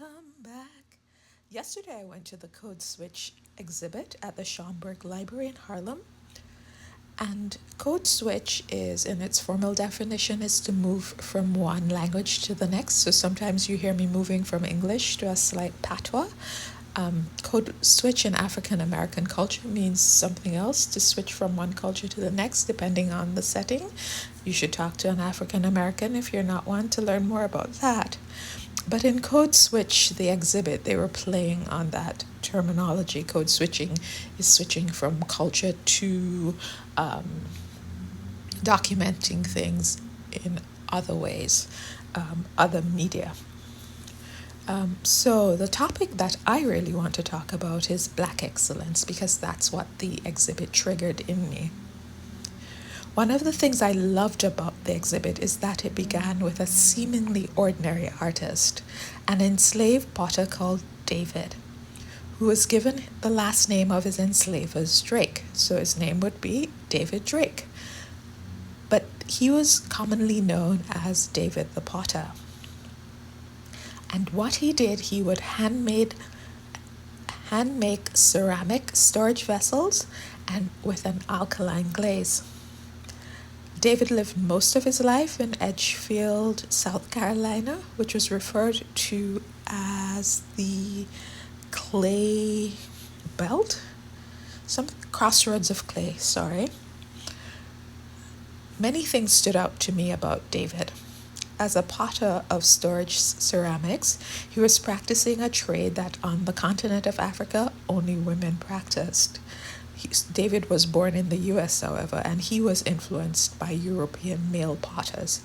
Welcome back. Yesterday I went to the Code Switch exhibit at the Schomburg Library in Harlem. And code switch is, in its formal definition, is to move from one language to the next. So sometimes you hear me moving from English to a slight patois. Code switch in African American culture means something else, to switch from one culture to the next, depending on the setting. You should talk to an African American if you're not one to learn more about that. But in Code Switch, the exhibit, they were playing on that terminology. Code switching is switching from culture to documenting things in other ways, other media. So the topic that I really want to talk about is Black excellence, because that's what the exhibit triggered in me. One of the things I loved about the exhibit is that it began with a seemingly ordinary artist, an enslaved potter called David, who was given the last name of his enslavers, Drake. So his name would be David Drake. But he was commonly known as David the Potter. And what he did, he would hand make ceramic storage vessels and with an alkaline glaze. David lived most of his life in Edgefield, South Carolina, which was referred to as the Clay Belt, some crossroads of clay, sorry. Many things stood out to me about David. As a potter of storage ceramics, he was practicing a trade that on the continent of Africa only women practiced. David was born in the US, however, and he was influenced by European male potters.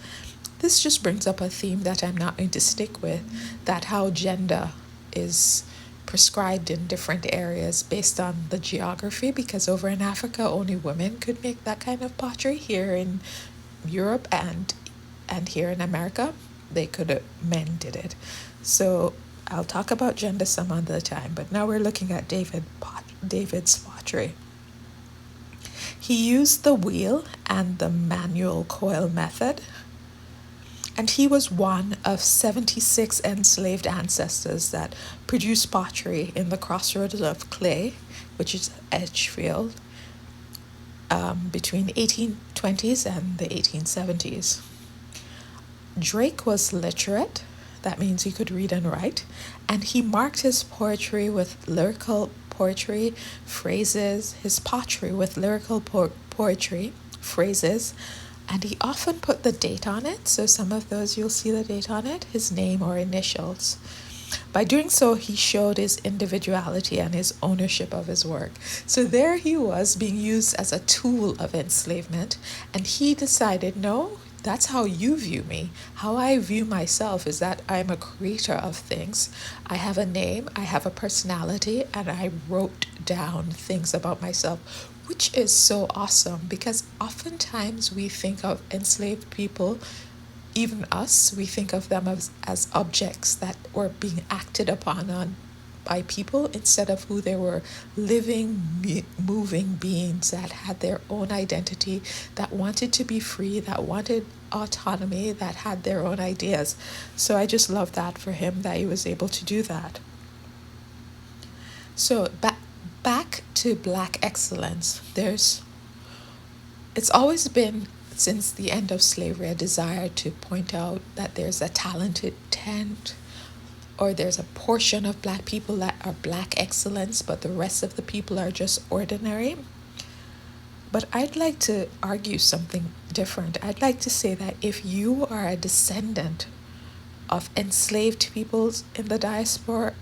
This just brings up a theme that I'm not going to stick with, that how gender is prescribed in different areas based on the geography, because over in Africa only women could make that kind of pottery. Here in Europe and here in America, men did it. So I'll talk about gender some other time, but now we're looking at David's pottery. He used the wheel and the manual coil method, and he was one of 76 enslaved ancestors that produced pottery in the crossroads of clay, which is Edgefield, between 1820s and the 1870s. Drake was literate, that means he could read and write, and he marked his poetry with lyrical poetry, phrases, his pottery with lyrical poetry, phrases, and he often put the date on it. So some of those you'll see the date on it, his name or initials. By doing so, he showed his individuality and his ownership of his work. So there he was being used as a tool of enslavement, and he decided, no, that's how you view me. How I view myself is that I'm a creator of things. I have a name, I have a personality, and I wrote down things about myself, which is so awesome, because oftentimes we think of enslaved people, even us, we think of them as objects that were being acted upon by people, instead of who they were, living, moving beings that had their own identity, that wanted to be free, that wanted autonomy, that had their own ideas. So I just love that for him, that he was able to do that. So back to Black excellence. It's always been, since the end of slavery, a desire to point out that there's a talented tent, or there's a portion of Black people that are Black excellence, but the rest of the people are just ordinary. But I'd like to argue something different. I'd like to say that if you are a descendant of enslaved peoples in the diaspora,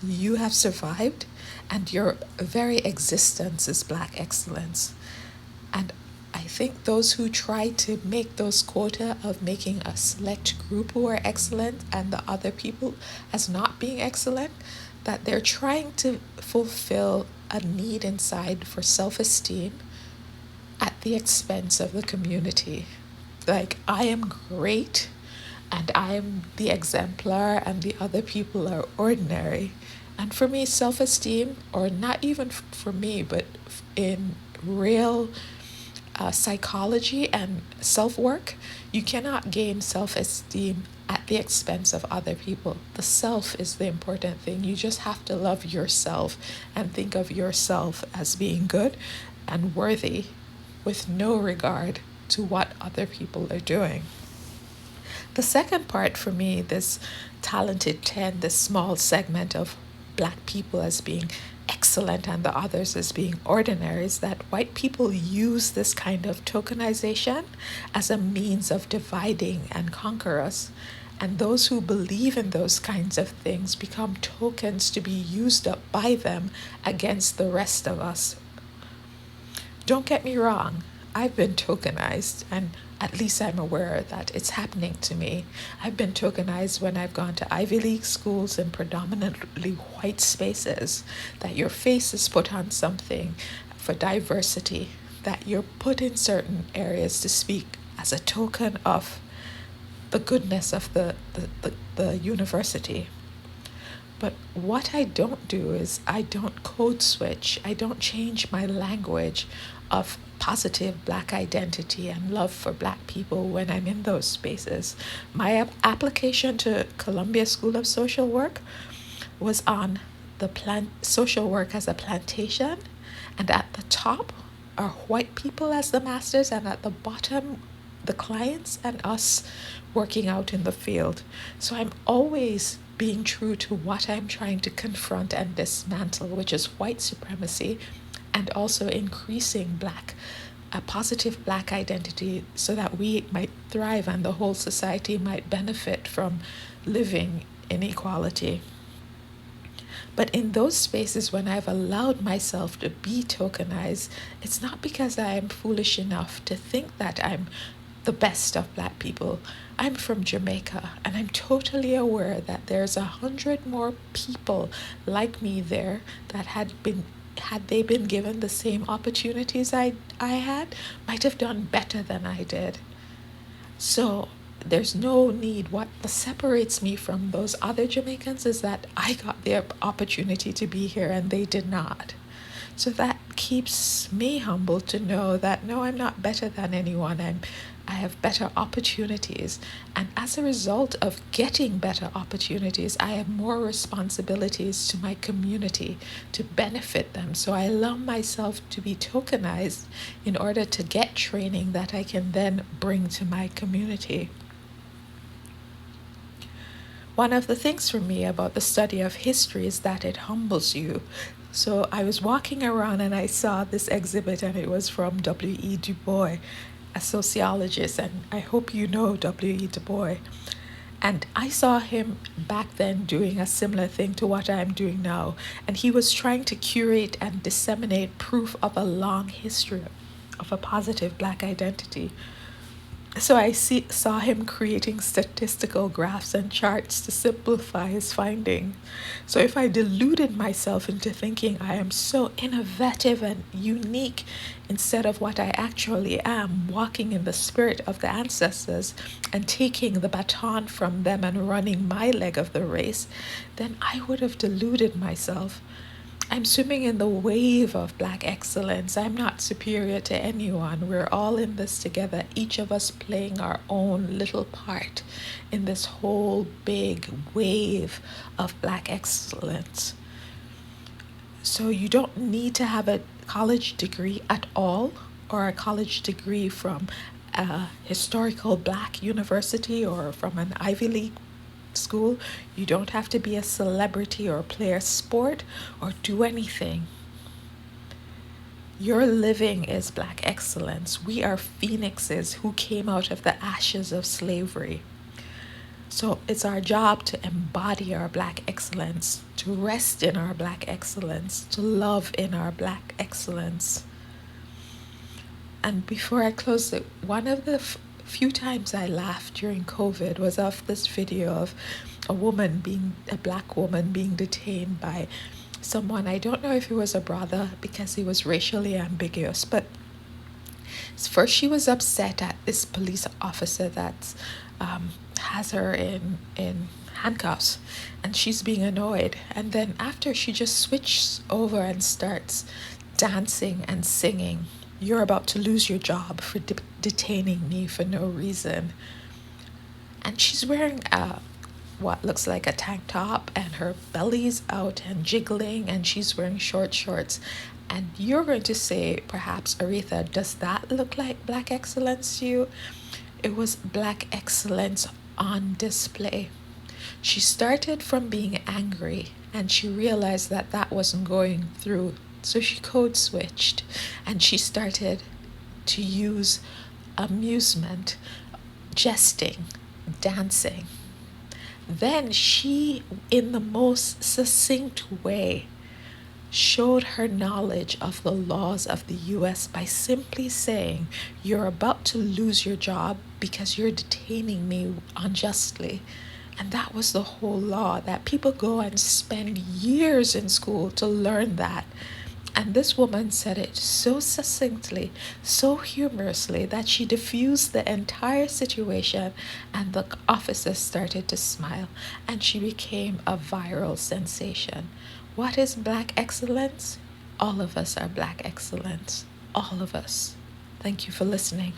you have survived, and your very existence is Black excellence. And I think those who try to make those quota of making a select group who are excellent and the other people as not being excellent, that they're trying to fulfill a need inside for self-esteem at the expense of the community. Like, I am great and I am the exemplar and the other people are ordinary. And for me, self-esteem, or not even for me, but in real psychology and self work, you cannot gain self esteem at the expense of other people. The self is the important thing. You just have to love yourself and think of yourself as being good and worthy with no regard to what other people are doing. The second part for me, this talented 10, this small segment of black people as being excellent and the others as being ordinary, is that white people use this kind of tokenization as a means of dividing and conquer us. And those who believe in those kinds of things become tokens to be used up by them against the rest of us. Don't get me wrong, I've been tokenized, and at least I'm aware that it's happening to me. I've been tokenized when I've gone to Ivy League schools in predominantly white spaces, that your face is put on something for diversity, that you're put in certain areas to speak as a token of the goodness of the university. But what I don't do is I don't code switch. I don't change my language of positive black identity and love for black people when I'm in those spaces. My application to Columbia School of Social Work was on the social work as a plantation, and at the top are white people as the masters, and at the bottom the clients and us working out in the field. So I'm always being true to what I'm trying to confront and dismantle, which is white supremacy, and also increasing a positive black identity so that we might thrive and the whole society might benefit from living in equality. But in those spaces, when I've allowed myself to be tokenized, it's not because I am foolish enough to think that I'm the best of black people. I'm from Jamaica, and I'm totally aware that there's 100 more people like me there that had they been given the same opportunities I had, might have done better than I did. So there's no need. What separates me from those other Jamaicans is that I got the opportunity to be here and they did not. So that keeps me humble to know that no, I'm not better than anyone. I have better opportunities. And as a result of getting better opportunities, I have more responsibilities to my community to benefit them. So I allow myself to be tokenized in order to get training that I can then bring to my community. One of the things for me about the study of history is that it humbles you. So I was walking around and I saw this exhibit, and it was from W.E. Du Bois, a sociologist, and I hope you know W.E. Du Bois. And I saw him back then doing a similar thing to what I'm doing now. And he was trying to curate and disseminate proof of a long history of a positive black identity. So I saw him creating statistical graphs and charts to simplify his findings. So if I deluded myself into thinking I am so innovative and unique instead of what I actually am, walking in the spirit of the ancestors and taking the baton from them and running my leg of the race, then I would have deluded myself. I'm swimming in the wave of black excellence. I'm not superior to anyone. We're all in this together, each of us playing our own little part in this whole big wave of black excellence. So you don't need to have a college degree at all, or a college degree from a historical black university or from an Ivy League school. You don't have to be a celebrity or play a sport or do anything. Your living is black excellence. We are phoenixes who came out of the ashes of slavery. So it's our job to embody our black excellence, to rest in our black excellence, to love in our black excellence. And before I close it, one of the few times I laughed during COVID was of this video of a black woman being detained by someone. I don't know if it was a brother because he was racially ambiguous, but first she was upset at this police officer that has her in handcuffs, and she's being annoyed. And then after, she just switches over and starts dancing and singing. You're about to lose your job for detaining me for no reason. And she's wearing what looks like a tank top, and her belly's out and jiggling, and she's wearing short shorts. And you're going to say, perhaps, Aretha, does that look like black excellence to you? It was black excellence on display. She started from being angry, and she realized that that wasn't going through. So she code switched, and she started to use amusement, jesting, dancing. Then she, in the most succinct way, showed her knowledge of the laws of the US by simply saying, "You're about to lose your job because you're detaining me unjustly." And that was the whole law, that people go and spend years in school to learn that. And this woman said it so succinctly, so humorously, that she diffused the entire situation, and the officers started to smile, and she became a viral sensation. What is black excellence? All of us are black excellence. All of us. Thank you for listening.